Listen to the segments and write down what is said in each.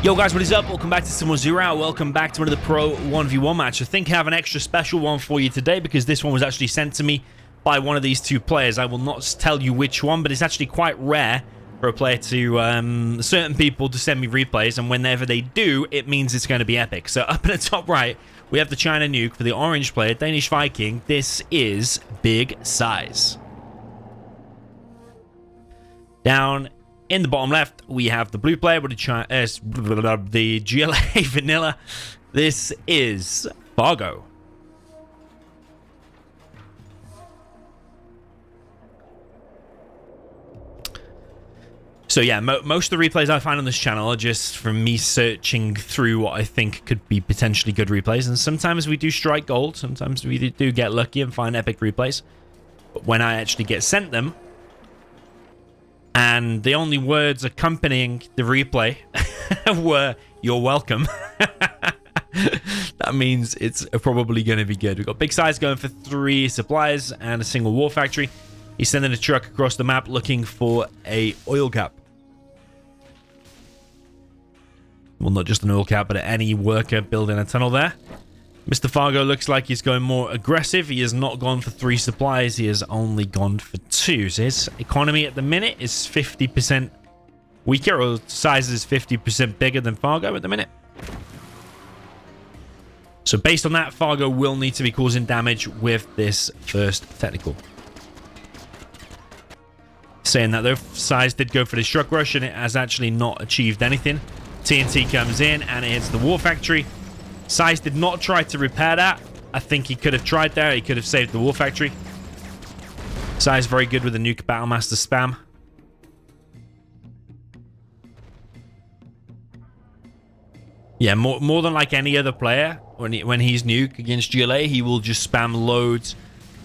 Yo guys, what is up? Welcome back to C&C Generals Zero Hour. Welcome back to another Pro 1v1 match. I think I have an extra special one for you today because this one was actually sent to me by one of these two players. I will not tell you which one, but it's actually quite rare for a player to, certain people to send me replays, and whenever they do, it means it's going to be epic. So up in the top right, we have the China nuke for the orange player, Danish Viking. This is Big Size. Down in the bottom left, we have the blue player with the GLA vanilla. This is Fargo. So yeah, most of the replays I find on this channel are just from me searching through what I think could be potentially good replays. And sometimes we do strike gold. Sometimes we do get lucky and find epic replays. But when I actually get sent them, and the only words accompanying the replay were, "You're welcome," that means it's probably going to be good. We've got Big Size going for 3 supplies and a single war factory. He's sending a truck across the map looking for a oil cap. Well, not just an oil cap, but any worker building a tunnel there. Mr. Fargo looks like he's going more aggressive. He has not gone for 3 supplies. He has only gone for 2. So his economy at the minute is 50% weaker, or size is 50% bigger than Fargo at the minute. So based on that, Fargo will need to be causing damage with this first technical. Saying that though, Size did go for the truck rush and it has actually not achieved anything. TNT comes in and it hits the war factory. Size did not try to repair that. I think he could have tried there. He could have saved the war factory. Size very good with the nuke Battlemaster spam. Yeah, more than like any other player, when he's nuke against GLA, he will just spam loads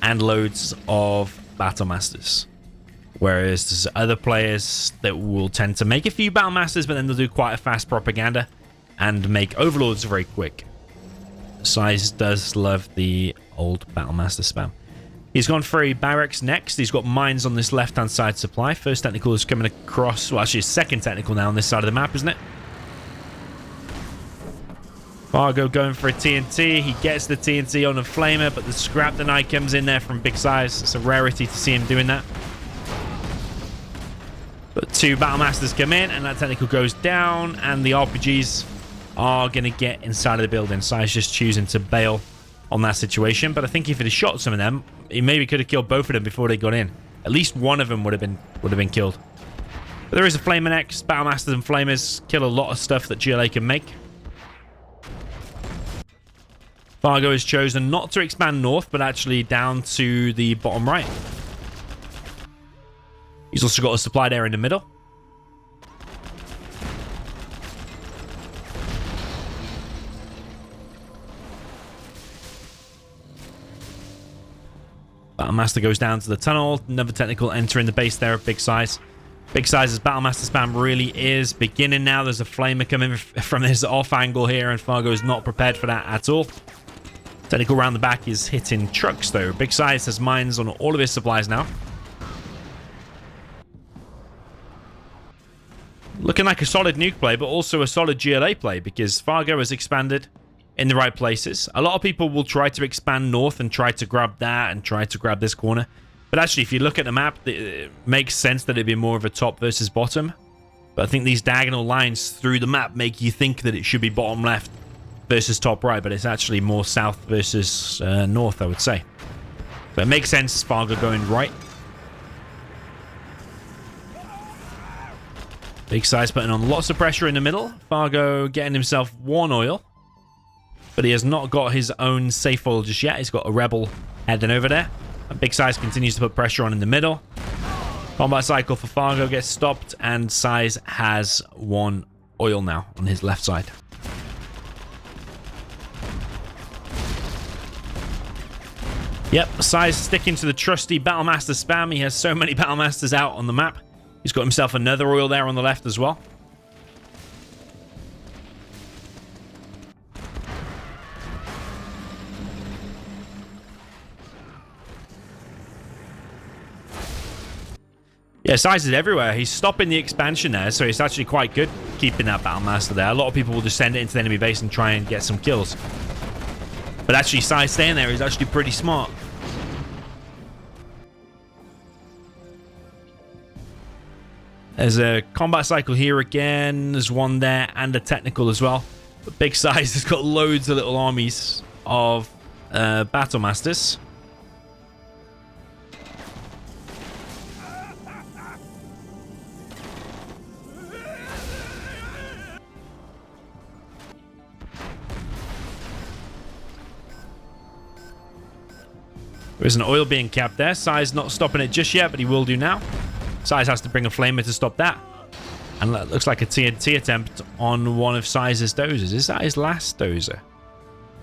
and loads of Battlemasters. Whereas there's other players that will tend to make a few Battlemasters, but then they'll do quite a fast propaganda and make Overlords very quick. Size does love the old Battlemaster spam. He's gone for a barracks next. He's got mines on this left-hand side supply. First technical is coming across. Well, actually, second technical now on this side of the map, isn't it? Fargo going for a TNT. He gets the TNT on a flamer, but the scrap deny comes in there from Big Size. It's a rarity to see him doing that. But 2 Battlemasters come in, and that technical goes down, and the RPGs are going to get inside of the building. Size just choosing to bail on that situation. But I think if he'd have shot some of them, he maybe could have killed both of them before they got in. At least one of them would have been killed. But there is a Flamer next. Battlemasters and Flamers kill a lot of stuff that GLA can make. Fargo has chosen not to expand north, but actually down to the bottom right. He's also got a supply there in the middle. Battlemaster goes down to the tunnel. Another technical entering the base there of Big Size. Big Size's Battlemaster spam really is beginning now. There's a flamer coming from this off angle here, and Fargo is not prepared for that at all. Technical round the back is hitting trucks though. Big Size has mines on all of his supplies now. Looking like a solid nuke play, but also a solid GLA play, because Fargo has expanded in the right places. A lot of people will try to expand north and try to grab that and try to grab this corner. But actually, if you look at the map, it makes sense that it'd be more of a top versus bottom. But I think these diagonal lines through the map make you think that it should be bottom left versus top right, but it's actually more south versus north, I would say. But it makes sense, Fargo going right. Big Size putting on lots of pressure in the middle. Fargo getting himself 1 oil. But he has not got his own safe oil just yet. He's got a Rebel heading over there. And Big Size continues to put pressure on in the middle. Combat cycle for Fargo gets stopped, and Size has 1 oil now on his left side. Yep, Size sticking to the trusty Battlemaster spam. He has so many Battlemasters out on the map. He's got himself another oil there on the left as well. Yeah, Size is everywhere. He's stopping the expansion there, so it's actually quite good keeping that Battlemaster there. A lot of people will just send it into the enemy base and try and get some kills. But actually, Size staying there is actually pretty smart. There's a combat cycle here again. There's one there and a technical as well. But Big Size has got loads of little armies of Battlemasters. There's an oil being capped there. Size not stopping it just yet, but he will do now. Size has to bring a flamer to stop that. And that looks like a TNT attempt on one of Size's dozers. Is that his last dozer?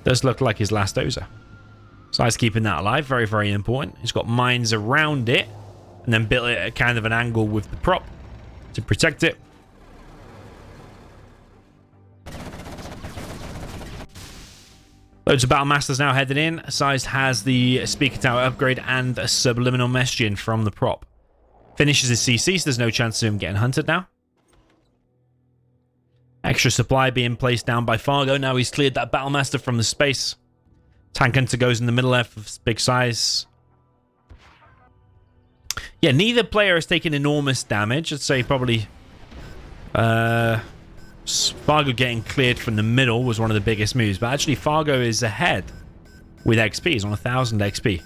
Does look like his last dozer. Size keeping that alive. Very, very important. He's got mines around it. And then built it at kind of an angle with the prop to protect it. Loads of Battlemasters now headed in. Size has the speaker tower upgrade and a subliminal messaging from the prop. Finishes his CC, so there's no chance of him getting hunted now. Extra supply being placed down by Fargo. Now he's cleared that Battlemaster from the space. Tank Hunter goes in the middle there for Big Size. Yeah, neither player has taken enormous damage. I'd say probably... Fargo getting cleared from the middle was one of the biggest moves, but actually Fargo is ahead with XP. He's on 1,000 XP.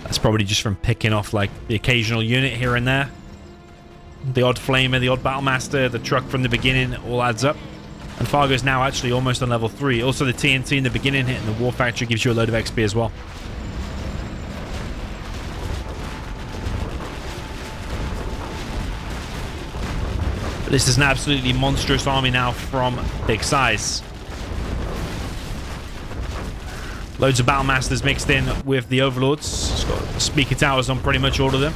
That's probably just from picking off like the occasional unit here and there. The odd flamer, the odd Battlemaster, the truck from the beginning all adds up. And Fargo's now actually almost on level 3. Also, the TNT in the beginning hitting the War Factory gives you a load of XP as well. But this is an absolutely monstrous army now from Big Size. Loads of Battlemasters mixed in with the Overlords. It's got speaker towers on pretty much all of them.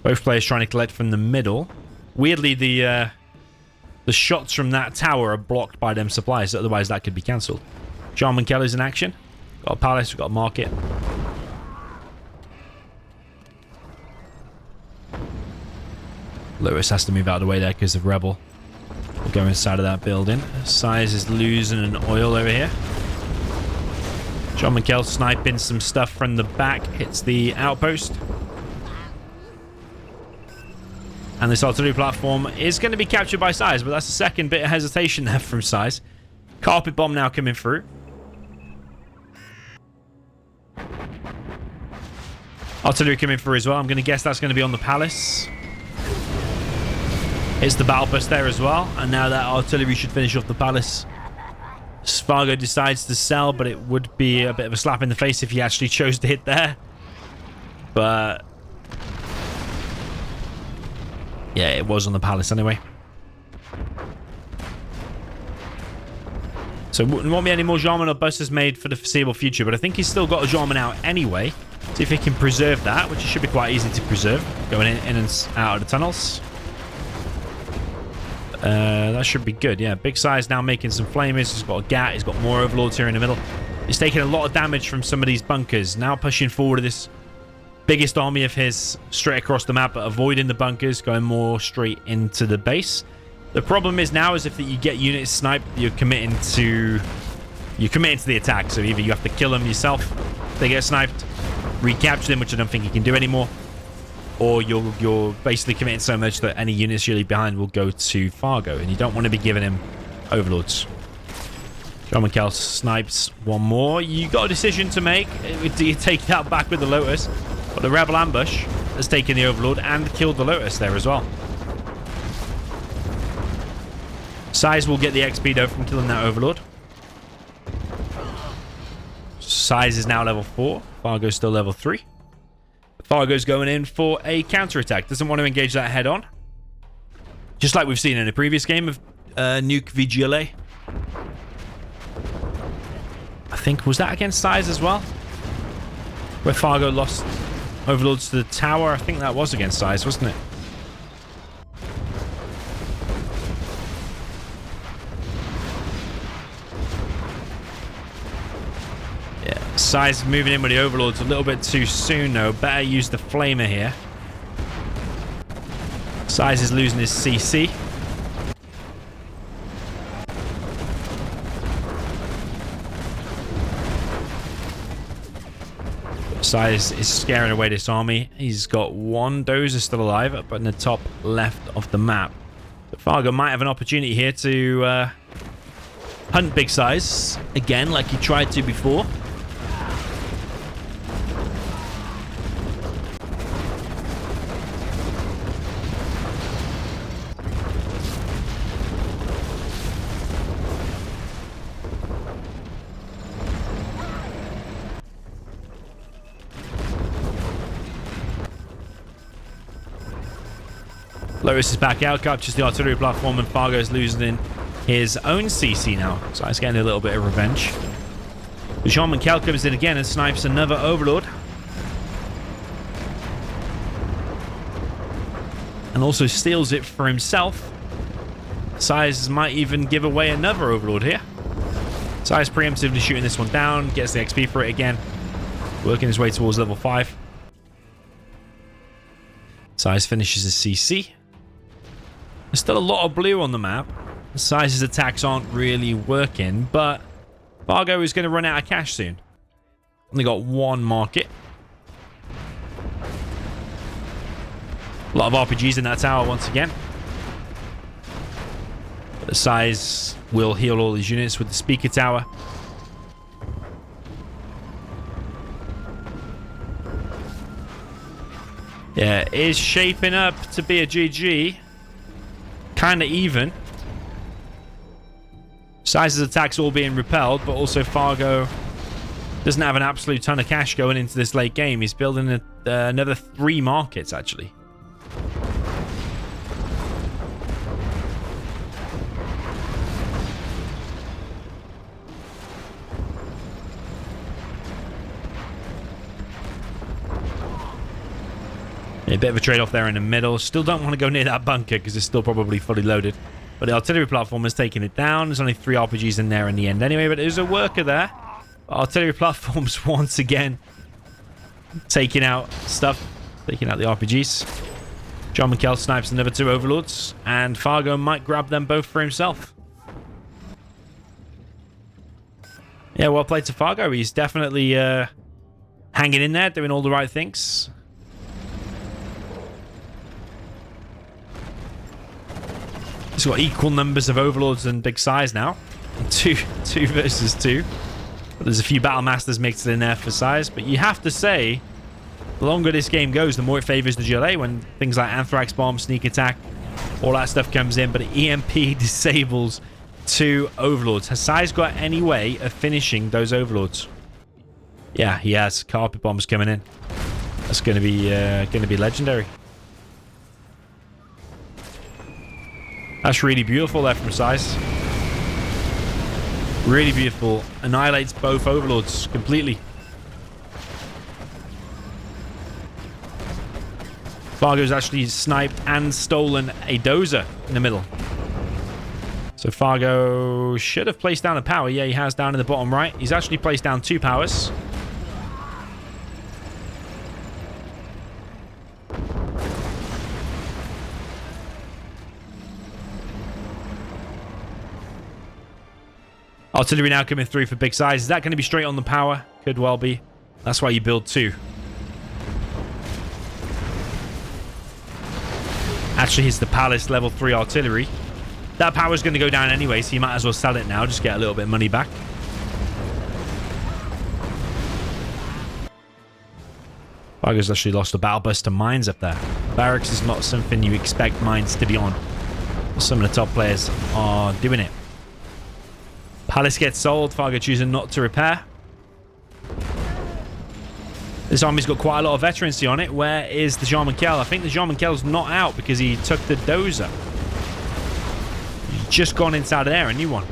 Both players trying to collect from the middle. Weirdly, the shots from that tower are blocked by them supplies, otherwise that could be cancelled. Jarman Kelly's in action. Got a palace, we've got a market. Lewis has to move out of the way there because of Rebel. We'll go inside of that building. Size is losing an oil over here. John McKell sniping some stuff from the back. Hits the outpost. And this artillery platform is going to be captured by Size, but that's the second bit of hesitation there from Size. Carpet bomb now coming through. Artillery coming through as well. I'm going to guess that's going to be on the palace. Hits the battle bus there as well. And now that artillery should finish off the palace. Fargo decides to sell, but it would be a bit of a slap in the face if he actually chose to hit there. But... yeah, it was on the palace anyway. So won't be any more Jarman or buses made for the foreseeable future, but I think he's still got a Jarman out anyway. See if he can preserve that, which should be quite easy to preserve. Going in and out of the tunnels. That should be good, yeah. Big Size now making some flamers. He's got a GAT. He's got more Overlords here in the middle. He's taking a lot of damage from some of these bunkers. Now pushing forward to this biggest army of his straight across the map, but avoiding the bunkers, going more straight into the base. The problem is now is if you get units sniped, you're committing to the attack. So either you have to kill them yourself, they get sniped, recapture them, which I don't think you can do anymore, or you're basically committing so much that any units you leave behind will go to Fargo, and you don't want to be giving him Overlords. John McKell snipes one more. You got a decision to make. Do you take that back with the Lotus? But the Rebel ambush has taken the Overlord and killed the Lotus there as well. Size will get the XP though from killing that Overlord. Size is now level 4. Fargo's still level 3. Fargo's going in for a counterattack. Doesn't want to engage that head on. Just like we've seen in a previous game of Nuke v GLA. I think, was that against Size as well? Where Fargo lost Overlords to the tower. I think that was against Size, wasn't it? Size moving in with the Overlords a little bit too soon, though. Better use the Flamer here. Size is losing his CC. Size is scaring away this army. He's got one dozer still alive up in the top left of the map. But Fargo might have an opportunity here to hunt Big Size again, like he tried to before. Lotus is back out, captures the artillery platform, and Fargo's losing his own CC now. So he's getting a little bit of revenge. DoMiNaToR comes in again and snipes another Overlord. And also steals it for himself. Size might even give away another Overlord here. Size preemptively shooting this one down, gets the XP for it again. Working his way towards level 5. Size finishes his CC. There's still a lot of blue on the map. Size's attacks aren't really working, but Fargo is going to run out of cash soon. Only got one market. A lot of RPGs in that tower once again. But the Size will heal all these units with the speaker tower. Yeah, it is shaping up to be a GG. Kind of even. Size's attacks all being repelled, but also Fargo doesn't have an absolute ton of cash going into this late game. He's building another 3 markets, actually. A bit of a trade-off there in the middle. Still don't want to go near that bunker because it's still probably fully loaded. But the artillery platform is taking it down. There's only 3 RPGs in there in the end anyway, but there's a worker there. Artillery platforms once again taking out stuff. Taking out the RPGs. DoMiNaToR snipes another 2 Overlords. And Fargo might grab them both for himself. Yeah, well played to Fargo. He's definitely hanging in there, doing all the right things. He's got equal numbers of Overlords and Big Size now. 2 versus 2. But there's a few Battle Masters mixed in there for Size. But you have to say, the longer this game goes, the more it favors the GLA when things like Anthrax Bomb, Sneak Attack, all that stuff comes in. But EMP disables 2 Overlords. Has Size got any way of finishing those Overlords? Yeah, he has. Carpet Bombs coming in. That's going to be legendary. That's really beautiful there from Size. Really beautiful. Annihilates both Overlords completely. Fargo's actually sniped and stolen a dozer in the middle. So Fargo should have placed down a power. Yeah, he has down in the bottom right. He's actually placed down 2 powers. Artillery now coming through for Big Size. Is that going to be straight on the power? Could well be. That's why you build 2. Actually hits the Palace level 3 artillery. That power's going to go down anyway, so you might as well sell it now. Just get a little bit of money back. Fargo's actually lost a battle bus to mines up there. Barracks is not something you expect mines to be on. Some of the top players are doing it. Palace gets sold. Fargo choosing not to repair. This army's got quite a lot of veterancy on it. Where is the DoMiNaToR? I think the DoMiNaToR's not out because he took the dozer. He's just gone inside of there, a new one.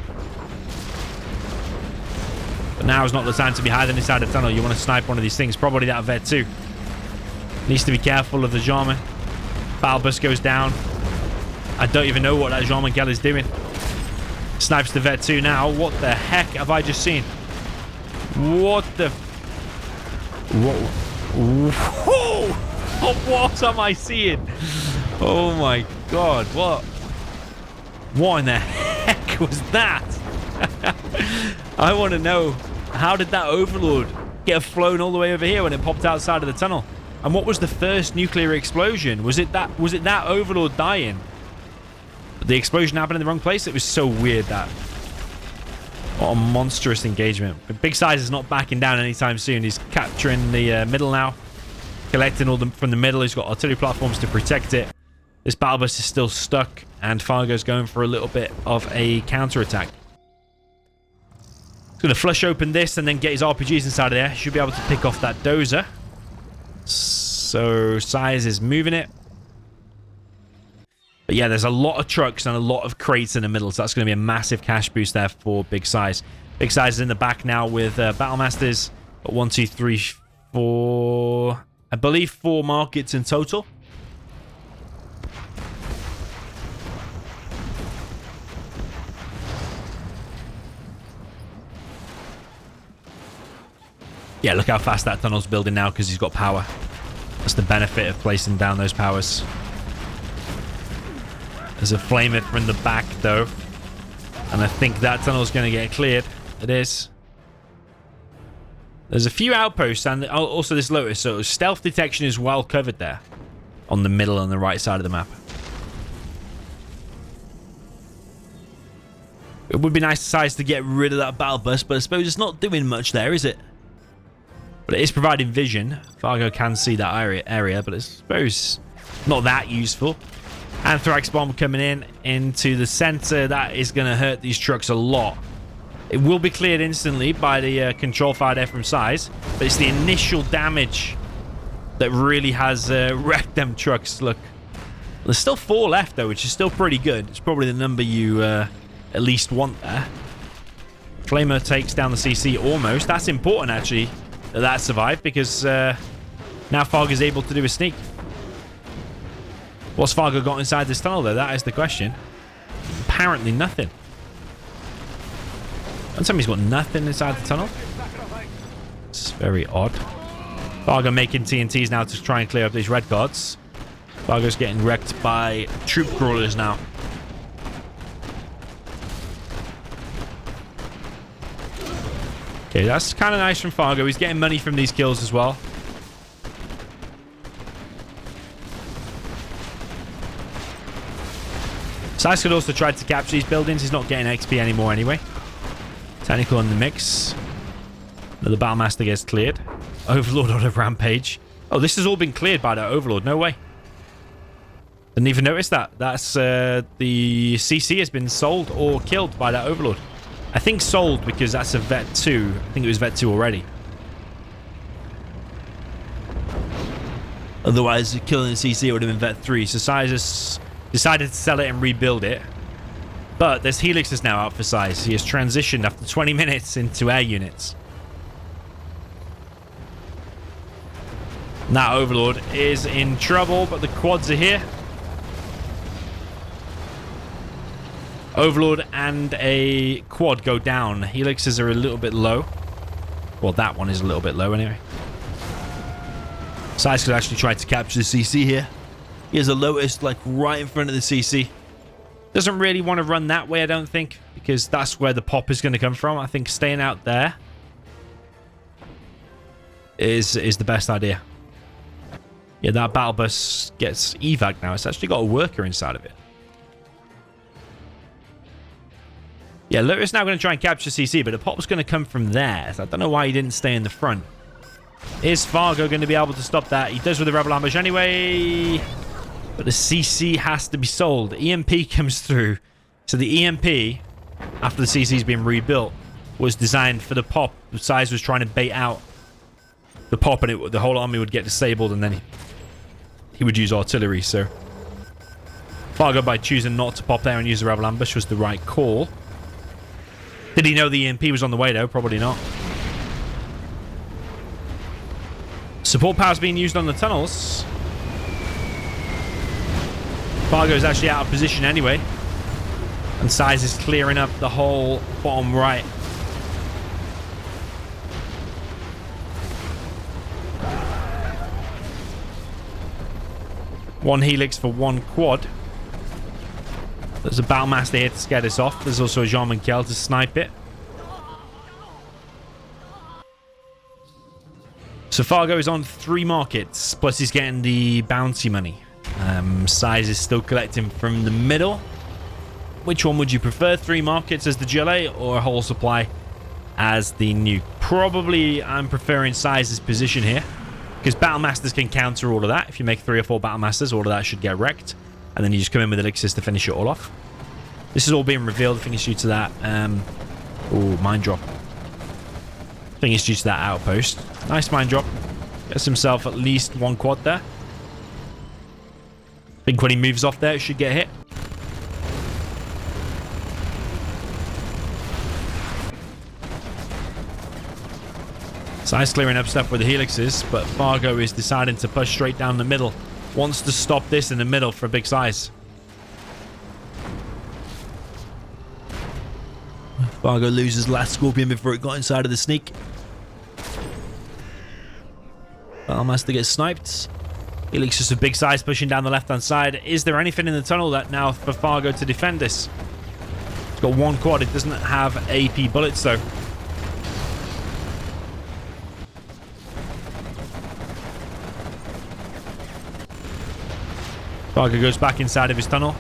But now is not the time to be hiding inside the tunnel. You want to snipe one of these things. Probably that vet too. Needs to be careful of the Jarman. Battle bus goes down. I don't even know what that DoMiNaToR is doing. Snipes the vet 2 now. What the heck have I just seen? What the Whoa. What am I seeing? Oh my god, what in the heck was that? I want to know, how did that Overlord get flown all the way over here when it popped outside of the tunnel? And what was the first nuclear explosion? Was it that Overlord dying? The explosion happened in the wrong place? It was so weird, that. What a monstrous engagement. But Big Size is not backing down anytime soon. He's capturing the middle now. Collecting all them from the middle. He's got artillery platforms to protect it. This battle bus is still stuck. And Fargo's going for a little bit of a counterattack. He's going to flush open this and then get his RPGs inside of there. Should be able to pick off that dozer. So Size is moving it. But yeah, there's a lot of trucks and a lot of crates in the middle. So that's going to be a massive cash boost there for Big Size. Big Size is in the back now with Battlemasters. Got 1, 2, 3, 4... I believe 4 markets in total. Yeah, look how fast that tunnel's building now because he's got power. That's the benefit of placing down those powers. There's a flamer from the back, though. And I think that tunnel's going to get cleared. It is. There's a few outposts and also this Lotus. So stealth detection is well covered there. On the middle and the right side of the map. It would be nice size to get rid of that battle bus, but I suppose it's not doing much there, is it? But it is providing vision. Fargo can see that area, but I suppose not that useful. Anthrax bomb coming in into the center. That is going to hurt these trucks a lot. It will be cleared instantly by the control fire there from Size, but it's the initial damage that really has wrecked them trucks. Look, there's still 4 left though, which is still pretty good. It's probably the number you at least want there. Flamer takes down the CC almost. That's important actually that survived because now Fargo's able to do a sneak. What's Fargo got inside this tunnel though? That is the question. Apparently nothing. And somebody's got nothing inside the tunnel. It's very odd. Fargo making TNTs now to try and clear up these red guards. Fargo's getting wrecked by troop crawlers now. Okay, that's kind of nice from Fargo. He's getting money from these kills as well. Size could also try to capture these buildings. He's not getting XP anymore anyway. Technical in the mix. Another Battlemaster gets cleared. Overlord on a rampage. Oh, this has all been cleared by that Overlord. No way. Didn't even notice that. That's the CC has been sold or killed by that Overlord. I think sold because that's a Vet 2. I think it was Vet 2 already. Otherwise, killing the CC would have been Vet 3. So Size has decided to sell it and rebuild it. But there's Helixes now out for Size. He has transitioned after 20 minutes into air units. Now Overlord is in trouble, but the quads are here. Overlord and a quad go down. Helixes are a little bit low. Well, that one is a little bit low anyway. Size could actually try to capture the CC here. He has a Lotus like right in front of the CC. Doesn't really want to run that way, I don't think, because that's where the pop is going to come from. I think staying out there is the best idea. Yeah, that battle bus gets evac now. It's actually got a worker inside of it. Yeah, Lotus now going to try and capture CC, but the pop's going to come from there. So I don't know why he didn't stay in the front. Is Fargo going to be able to stop that? He does with the Rebel Ambush anyway. But the CC has to be sold. EMP comes through. So the EMP, after the CC's been rebuilt, was designed for the pop. The Size was trying to bait out the pop, and the whole army would get disabled, and then he would use artillery. So Fargo, by choosing not to pop there and use the Rebel Ambush, was the right call. Did he know the EMP was on the way, though? Probably not. Support power's being used on the tunnels. Fargo's actually out of position anyway. And Size is clearing up the whole bottom right. 1 helix for 1 quad. There's a Battlemaster here to scare this off. There's also a Jean-Michel to snipe it. So Fargo is on 3 markets, plus he's getting the bounty money. Size is still collecting from the middle. Which one would you prefer? 3 markets as the GLA or a whole supply as the nuke? Probably I'm preferring Size's position here, because Battlemasters can counter all of that. If you make 3 or 4 Battlemasters, all of that should get wrecked. And then you just come in with elixirs to finish it all off. This is all being revealed. I think it's due to that. Oh, mine drop. I think it's due to that outpost. Nice mine drop. Gets himself at least 1 quad there. I think when he moves off there, it should get hit. Size clearing up stuff with the helixes, but Fargo is deciding to push straight down the middle. Wants to stop this in the middle for a big size. Fargo loses last Scorpion before it got inside of the sneak. Battlemaster gets sniped. Helix just a big size pushing down the left-hand side. Is there anything in the tunnel that now for Fargo to defend this? It's got 1 quad. It doesn't have AP bullets though. Fargo goes back inside of his tunnel.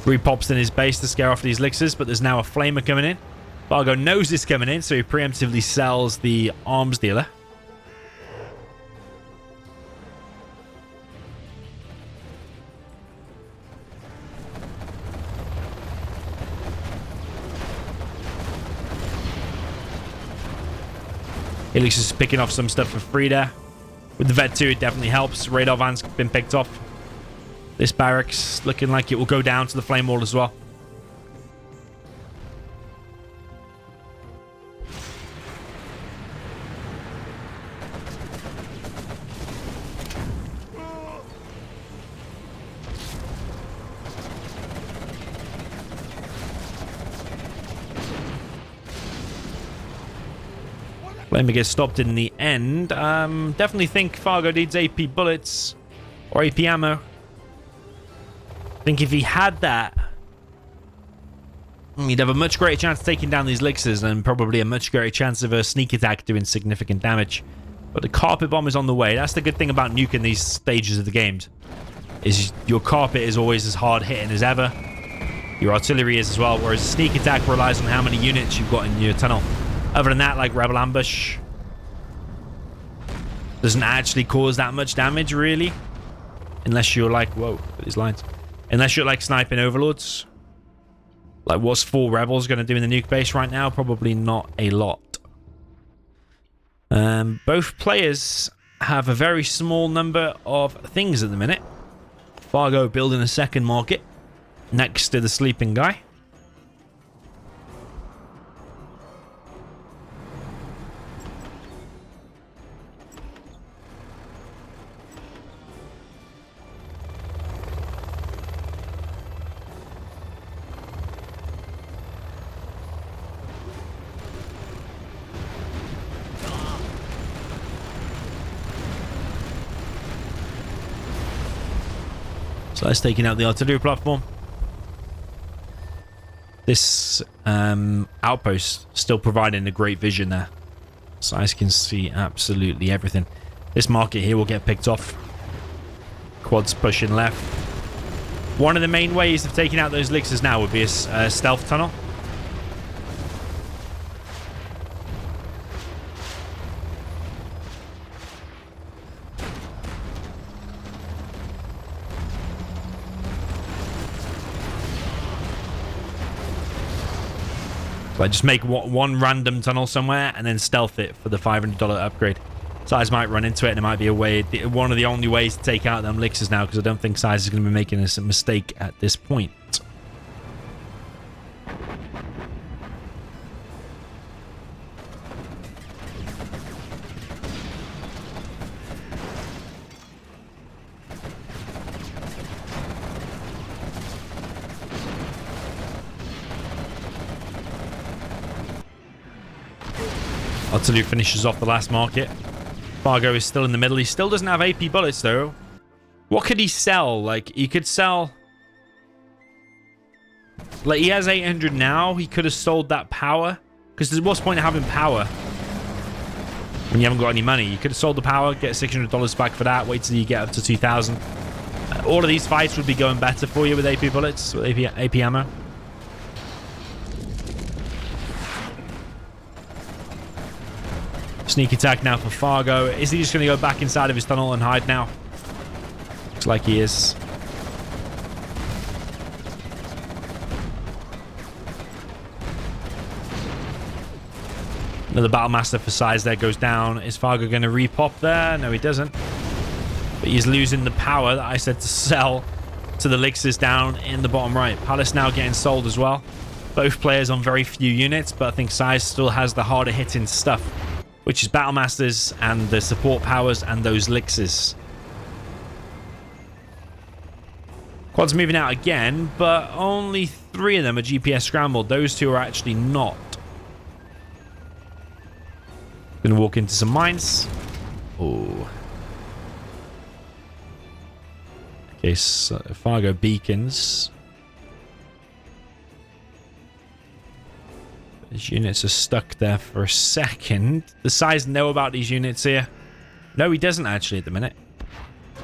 Repops in his base to scare off these elixirs, but there's now a flamer coming in. Fargo knows it's coming in, so he preemptively sells the arms dealer. Helix is picking off some stuff for free there. With the Vet 2, it definitely helps. Radar van's been picked off. This barracks looking like it will go down to the flame wall as well. Flamer gets stopped in the end. Definitely think Fargo needs AP bullets or AP ammo. I think if he had that, he'd have a much greater chance of taking down these elixirs and probably a much greater chance of a sneak attack doing significant damage. But the carpet bomb is on the way. That's the good thing about nuking these stages of the games, is your carpet is always as hard hitting as ever. Your artillery is as well, whereas a sneak attack relies on how many units you've got in your tunnel. Other than that, like Rebel Ambush doesn't actually cause that much damage, really. Unless you're like, whoa, these lines. Unless you're like sniping overlords. Like, what's 4 rebels going to do in the nuke base right now? Probably not a lot. Both players have a very small number of things at the minute. Fargo building a second market next to the sleeping guy. So that's taking out the artillery platform. This outpost still providing a great vision there. So I can see absolutely everything. This market here will get picked off. Quads pushing left. One of the main ways of taking out those elixirs now would be a stealth tunnel. Like, just make one random tunnel somewhere and then stealth it for the $500 upgrade. Size might run into it, and it might be a way, one of the only ways to take out them elixirs now, because I don't think Size is going to be making a mistake at this point. Artillery finishes off the last market. Fargo is still in the middle. He still doesn't have AP bullets, though. What could he sell? Like, he could sell... Like, he has 800 now. He could have sold that power. Because what's the point of having power when you haven't got any money? You could have sold the power, get $600 back for that, wait till you get up to 2,000. All of these fights would be going better for you with AP bullets, with AP ammo. Sneak attack now for Fargo. Is he just going to go back inside of his tunnel and hide now? Looks like he is. Another Battlemaster for size there goes down. Is Fargo going to repop there? No, he doesn't. But he's losing the power that I said to sell to the elixirs down in the bottom right. Palace now getting sold as well. Both players on very few units, but I think size still has the harder hitting stuff, which is Battlemasters and the support powers and those elixirs. Quad's moving out again, but only 3 of them are GPS scrambled. Those 2 are actually not. Gonna walk into some mines. Oh. Okay, so Fargo beacons. These units are stuck there for a second. The size know about these units here. No, he doesn't actually at the minute.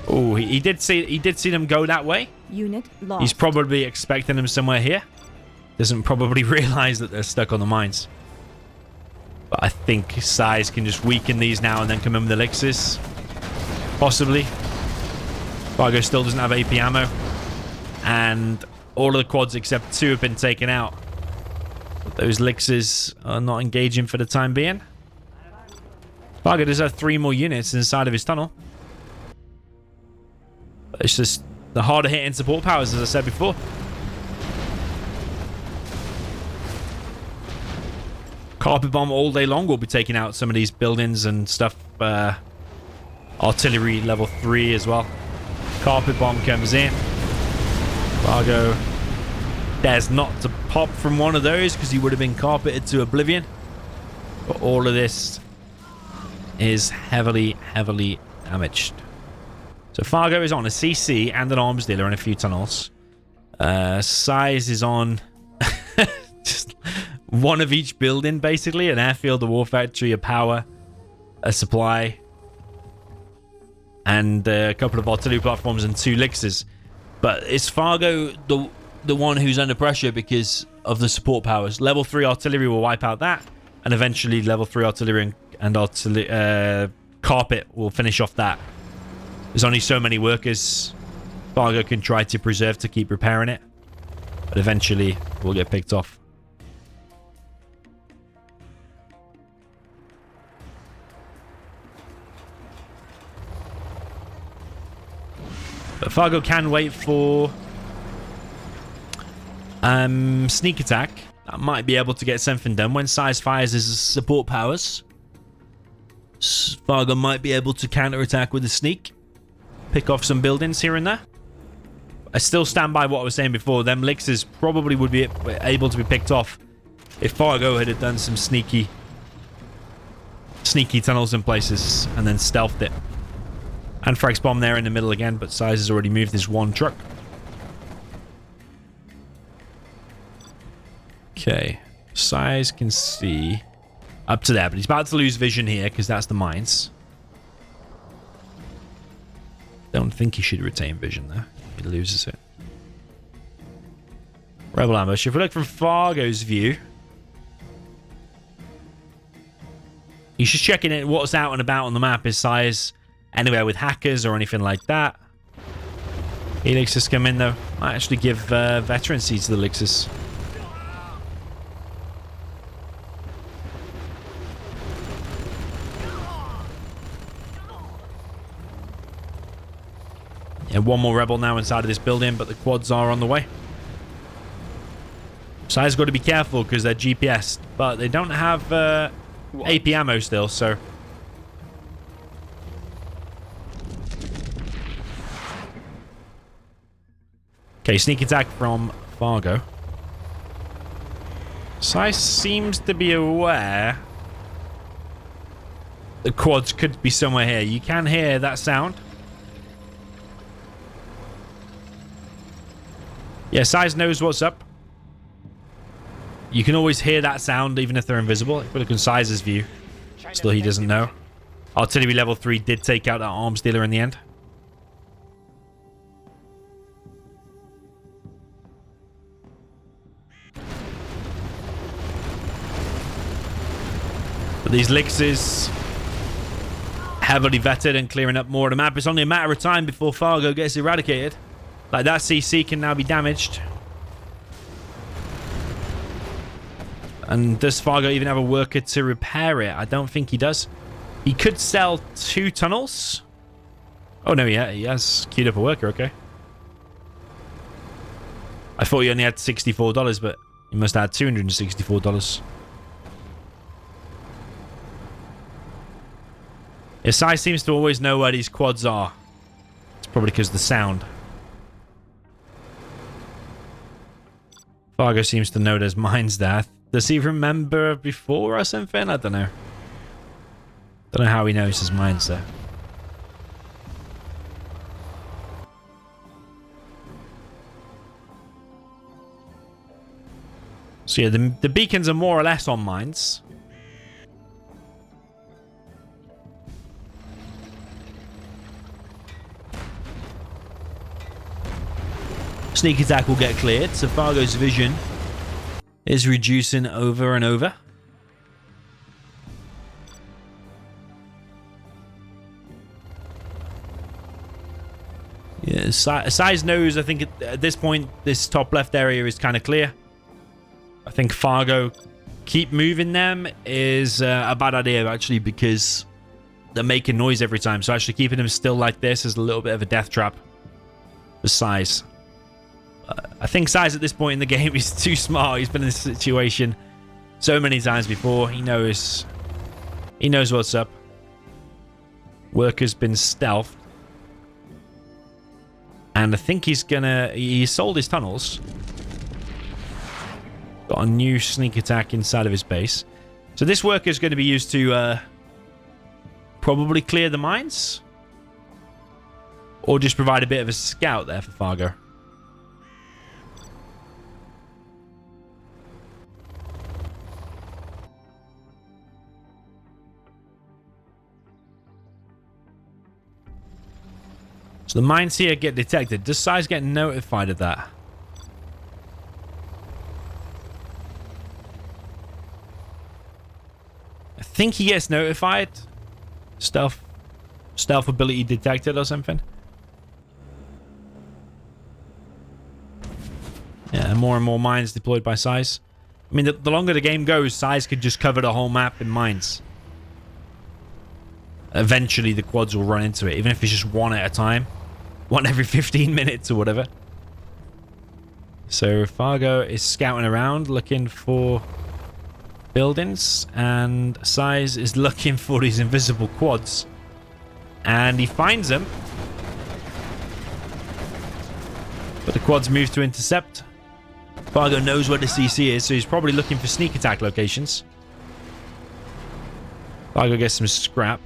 Oh, he did see them go that way. Unit lost. He's probably expecting them somewhere here. Doesn't probably realize that they're stuck on the mines. But I think size can just weaken these now and then come in with elixirs. Possibly. Fargo still doesn't have AP ammo. And all of the quads except 2 have been taken out. But those elixirs are not engaging for the time being. Fargo does have 3 more units inside of his tunnel. But it's just the harder hitting support powers, as I said before. Carpet bomb all day long will be taking out some of these buildings and stuff. Artillery level 3 as well. Carpet bomb comes in. Fargo dares not to pop from one of those because he would have been carpeted to oblivion. But all of this is heavily, heavily damaged. So Fargo is on a CC and an arms dealer and a few tunnels. Size is on just one of each building, basically. An airfield, a war factory, a power, a supply, and a couple of artillery platforms and 2 elixirs. But is Fargo the one who's under pressure because of the support powers? Level 3 artillery will wipe out that, and eventually level 3 artillery and carpet will finish off that. There's only so many workers Fargo can try to preserve to keep repairing it, but eventually we'll get picked off. But Fargo can wait for sneak attack. That might be able to get something done when size fires his support powers. Fargo might be able to counter-attack with a sneak. Pick off some buildings here and there. I still stand by what I was saying before. Them elixirs probably would be able to be picked off if Fargo had done some sneaky tunnels in places and then stealthed it. And Frax bomb there in the middle again, but size has already moved his 1 truck. Okay, size can see up to there, but he's about to lose vision here because that's the mines. Don't think he should retain vision there. He loses it. Rebel ambush. If we look from Fargo's view, he's just checking it. What's out and about on the map is size anywhere with hackers or anything like that. Elixirs come in though. Might actually give veteran seeds to the elixirs. Yeah, 1 more rebel now inside of this building, but the quads are on the way. Side's got to be careful because they're GPS, but they don't have AP ammo still, so... Okay, sneak attack from Fargo. Size seems to be aware the quads could be somewhere here. You can hear that sound. Yeah, Size knows what's up. You can always hear that sound even if they're invisible. If we look in Size's view, still he doesn't know. Artillery level 3 did take out that arms dealer in the end. But these Lixes, heavily vetted and clearing up more of the map. It's only a matter of time before Fargo gets eradicated. Like, that CC can now be damaged. And does Fargo even have a worker to repair it? I don't think he does. He could sell 2 tunnels. Oh, no, yeah, he has queued up a worker, okay. I thought he only had $64, but he must have had $264. Yeah, Size seems to always know where these quads are. It's probably because of the sound. Fargo seems to know there's mines there. Does he remember before or something? I don't know. Don't know how he knows his mines there. So yeah, the beacons are more or less on mines. Sneak attack will get cleared, so Fargo's vision is reducing over and over. Yeah, Size knows, I think at this point, this top left area is kind of clear. I think Fargo keep moving them is a bad idea, actually, because they're making noise every time. So actually keeping them still like this is a little bit of a death trap for Size. I think Size at this point in the game is too smart. He's been in this situation so many times before. He knows what's up. Worker's been stealthed. And I think he sold his tunnels. Got a new sneak attack inside of his base. So this worker's going to be used to probably clear the mines. Or just provide a bit of a scout there for Fargo. So the mines here get detected. Does Size get notified of that? I think he gets notified. Stealth ability detected or something. Yeah, more and more mines deployed by Size. I mean, the longer the game goes, Size could just cover the whole map in mines. Eventually, the quads will run into it, even if it's just one at a time. One every 15 minutes or whatever. So Fargo is scouting around looking for buildings, and Size is looking for these invisible quads, and he finds them, but the quads move to intercept. Fargo knows where the CC is, so he's probably looking for sneak attack locations. Fargo gets some scrap.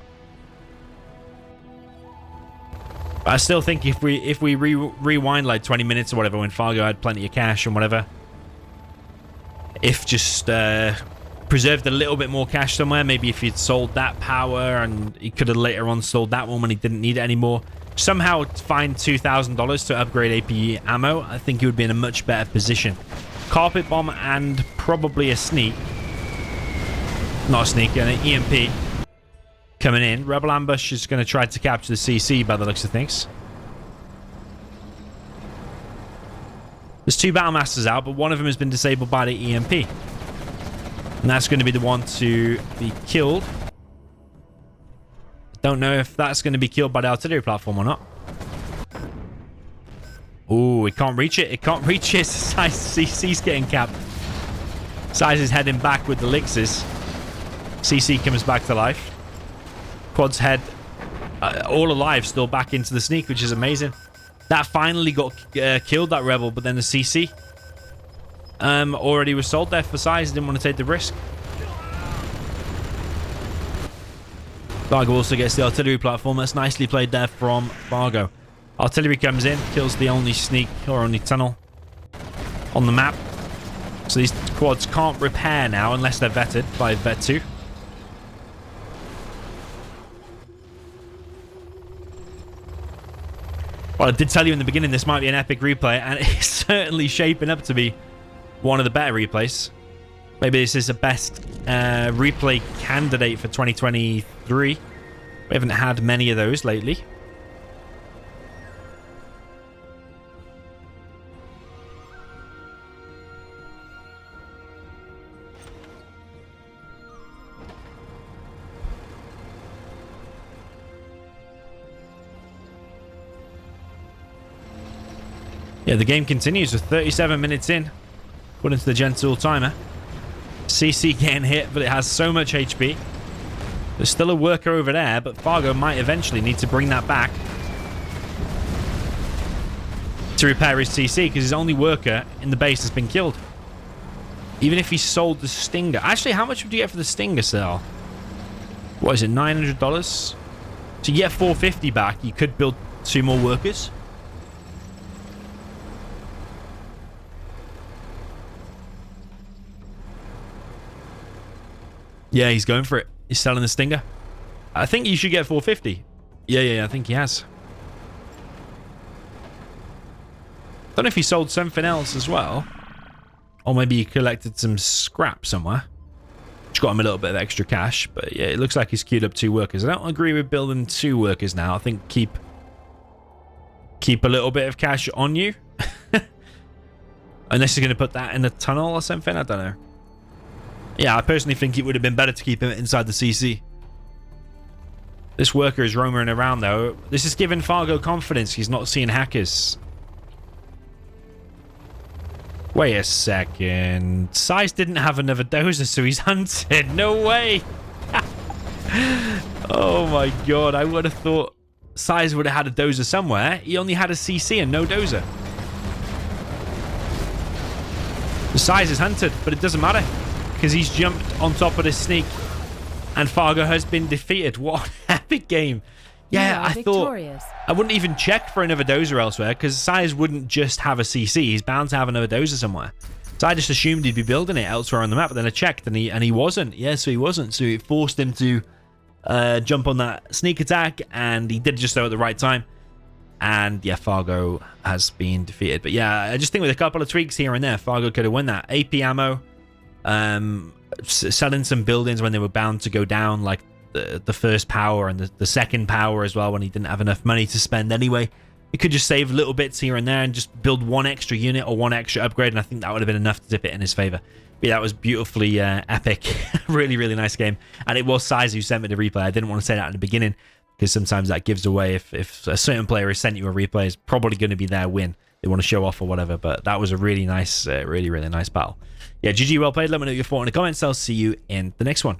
I still think if we rewind like 20 minutes or whatever, when Fargo had plenty of cash and whatever, if just preserved a little bit more cash somewhere, maybe if he'd sold that power and he could have later on sold that one when he didn't need it anymore, somehow find $2,000 to upgrade AP ammo, I think he would be in a much better position. Carpet bomb and probably a sneak. Not a sneak, an EMP. Coming in. Rebel ambush is going to try to capture the CC by the looks of things. There's 2 battle masters out, but one of them has been disabled by the EMP. And that's going to be the one to be killed. Don't know if that's going to be killed by the artillery platform or not. Ooh, it can't reach it. It can't reach it. Size CC's getting capped. Size is heading back with the Lixes. CC comes back to life. Quad's head all alive, still back into the sneak, which is amazing. That finally got killed, that rebel, but then the CC already was sold there for Size. Didn't want to take the risk. Fargo also gets the artillery platform. That's nicely played there from Fargo. Artillery comes in, kills the only sneak or only tunnel. on the map. So these quads can't repair now unless they're vetted by Vet 2. Well, I did tell you in the beginning this might be an epic replay, and it's certainly shaping up to be one of the better replays. Maybe this is the best replay candidate for 2023. We haven't had many of those lately. Yeah, the game continues with 37 minutes in, according to the gentle timer. C&C getting hit, but it has so much HP. There's still a worker over there, but Fargo might eventually need to bring that back to repair his C&C, because his only worker in the base has been killed. Even if he sold the Stinger. Actually, how much would you get for the Stinger sale? What is it, $900? To get $450 back, you could build 2 more workers. Yeah, he's going for it. He's selling the Stinger. I think you should get 450. Yeah, I think he has. Don't know if he sold something else as well. Or maybe he collected some scrap somewhere. Which got him a little bit of extra cash. But yeah, it looks like he's queued up 2 workers. I don't agree with building 2 workers now. I think keep a little bit of cash on you. Unless you're going to put that in the tunnel or something. I don't know. Yeah, I personally think it would have been better to keep him inside the CC. This worker is roaming around, though. This is giving Fargo confidence. He's not seeing hackers. Wait a second. Size didn't have another dozer, so he's hunted. No way. Oh, my God. I would have thought Size would have had a dozer somewhere. He only had a CC and no dozer. The Size is hunted, but it doesn't matter. Because he's jumped on top of this sneak and Fargo has been defeated. What an epic game. Yeah, I thought I wouldn't even check for another dozer elsewhere because Size wouldn't just have a CC. He's bound to have another dozer somewhere. So I just assumed he'd be building it elsewhere on the map, but then I checked and he wasn't. Yeah, so he wasn't. So it forced him to jump on that sneak attack, and he did just so at the right time. And yeah, Fargo has been defeated. But yeah, I just think with a couple of tweaks here and there, Fargo could have won that. AP ammo. Selling some buildings when they were bound to go down, like the first power and the second power as well, when he didn't have enough money to spend anyway. He could just save little bits here and there and just build 1 extra unit or 1 extra upgrade, and I think that would have been enough to tip it in his favor. But yeah, that was beautifully epic. Really, really nice game. And it was Size who sent me the replay. I didn't want to say that in the beginning because sometimes that gives away if a certain player has sent you a replay, it's probably going to be their win. They want to show off or whatever, but that was a really nice, really, really nice battle. Yeah, GG, well played. Let me know your thoughts in the comments. I'll see you in the next one.